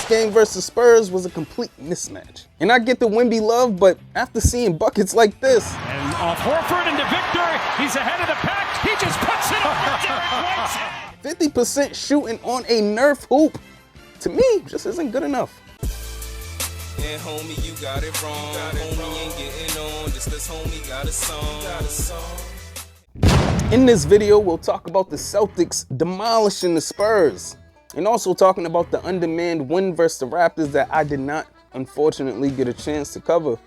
This game versus Spurs was a complete mismatch. And I get the Wemby love, but after seeing buckets like this. And off Horford into Victor, he's ahead of the pack, he just puts it over Derek White. 50% shooting on a Nerf hoop, to me, just isn't good enough. Yeah, homie, you got it wrong. Homie ain't getting on, just this homie got a song. In this video, we'll talk about the Celtics demolishing the Spurs, and also talking about the undermanned win versus the Raptors that I did not, unfortunately, get a chance to cover.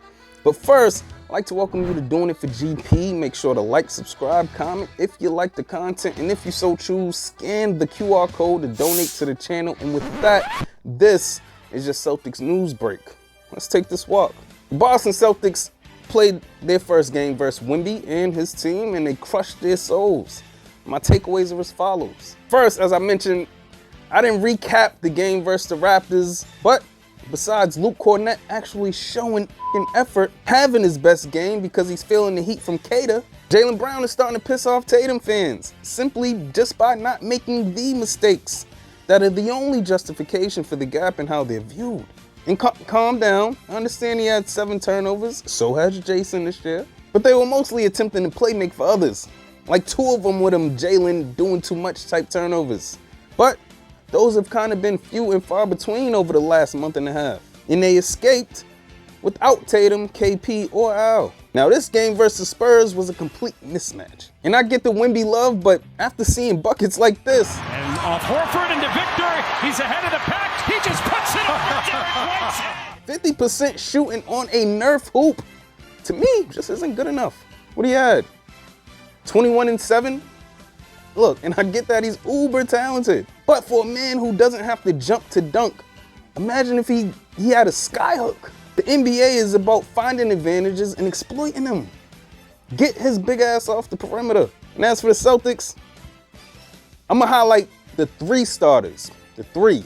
But first, I'd like to welcome you to Doing It for GP. Make sure to like, subscribe, comment if you like the content, and if you so choose, scan the QR code to donate to the channel. And with that, this is your Celtics news break. Let's take this walk. The Boston Celtics played their first game versus Wemby and his team, and they crushed their souls. My takeaways are as follows. First, as I mentioned, I didn't recap the game versus the Raptors, but besides Luke Kornet actually showing effort, having his best game because he's feeling the heat from Cater, Jaylen Brown is starting to piss off Tatum fans, simply just by not making the mistakes that are the only justification for the gap and how they're viewed. And calm down, I understand he had 7 turnovers, so has Jason this year, but they were mostly attempting to play make for others, like 2 of them with him Jaylen doing too much type turnovers. But those have kind of been few and far between over the last month and a half, and they escaped without Tatum, KP, or Al. Now this game versus Spurs was a complete mismatch, and I get the Wemby love, but after seeing buckets like this. And off Horford into Victor, he's ahead of the pack, he just puts it over Derek White. 50% shooting on a Nerf hoop, to me, just isn't good enough. What he had? 21 and 7? Look, and I get that he's uber talented, but for a man who doesn't have to jump to dunk, imagine if he had a skyhook. The NBA is about finding advantages and exploiting them. Get his big ass off the perimeter. And as for the Celtics, I'm gonna highlight the 3 starters, the 3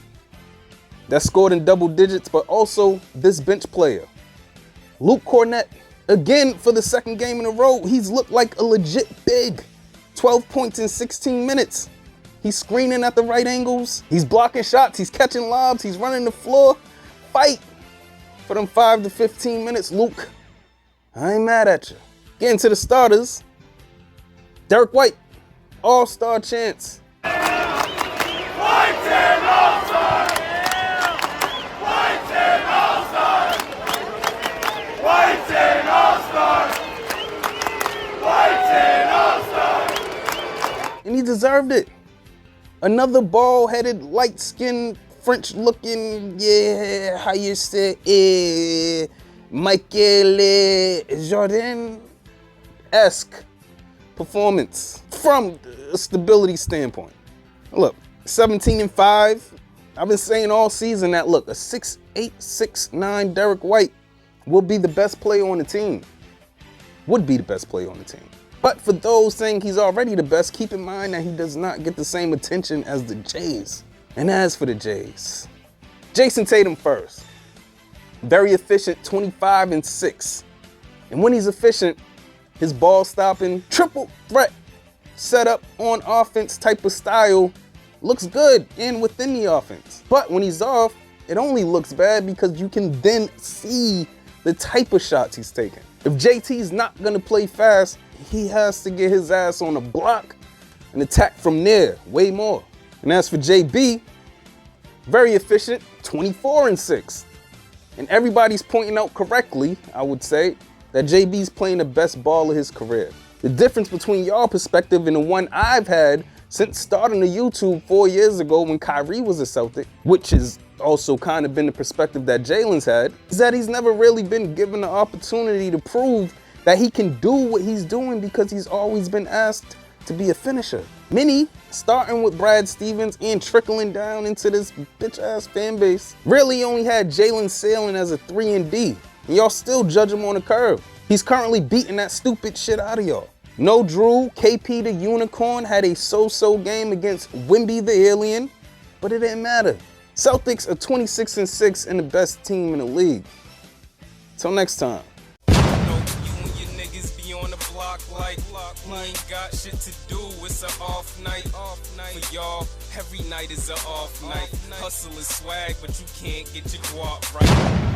that scored in double digits, but also this bench player. Luke Kornet, again for the 2nd game in a row, he's looked like a legit big. 12 points in 16 minutes. He's screening at the right angles. He's blocking shots. He's catching lobs. He's running the floor. Fight for them 5 to 15 minutes, Luke. I ain't mad at you. Getting to the starters. Derek White, all-star chance. White's an all-star! White's an all-star! White's an all-star! White's an all-star! And he deserved it. Another bald-headed, light-skinned, French-looking, yeah, how you say, Michael Jordan-esque performance from a stability standpoint. Look, 17 and 5. I've been saying all season that, look, a 6'8", 6'9" Derek White will be the best player on the team. Would be the best player on the team. But for those saying he's already the best, keep in mind that he does not get the same attention as the Jays. And as for the Jays, Jason Tatum first. Very efficient, 25 and 6. And when he's efficient, his ball stopping, triple threat setup on offense type of style looks good and within the offense. But when he's off, it only looks bad because you can then see the type of shots he's taking. If JT's not gonna play fast, he has to get his ass on a block and attack from there, way more. And as for JB, very efficient, 24 and 6. And everybody's pointing out correctly, I would say, that JB's playing the best ball of his career. The difference between y'all perspective and the one I've had since starting the YouTube 4 years ago when Kyrie was a Celtic, which has also kind of been the perspective that Jalen's had, is that he's never really been given the opportunity to prove that he can do what he's doing because he's always been asked to be a finisher. Many, starting with Brad Stevens and trickling down into this bitch-ass fan base, really only had Jalen sailing as a 3 and D, and y'all still judge him on the curve. He's currently beating that stupid shit out of y'all. No Drew, KP the Unicorn had a so-so game against Wemby the Alien, but it didn't matter. Celtics are 26 and 6 and the best team in the league. Till next time. You and your niggas be on the block clock like he ain't got shit to do. It's an off night. For y'all, every night is an off night. Hustle is swag, but you can't get your guap right.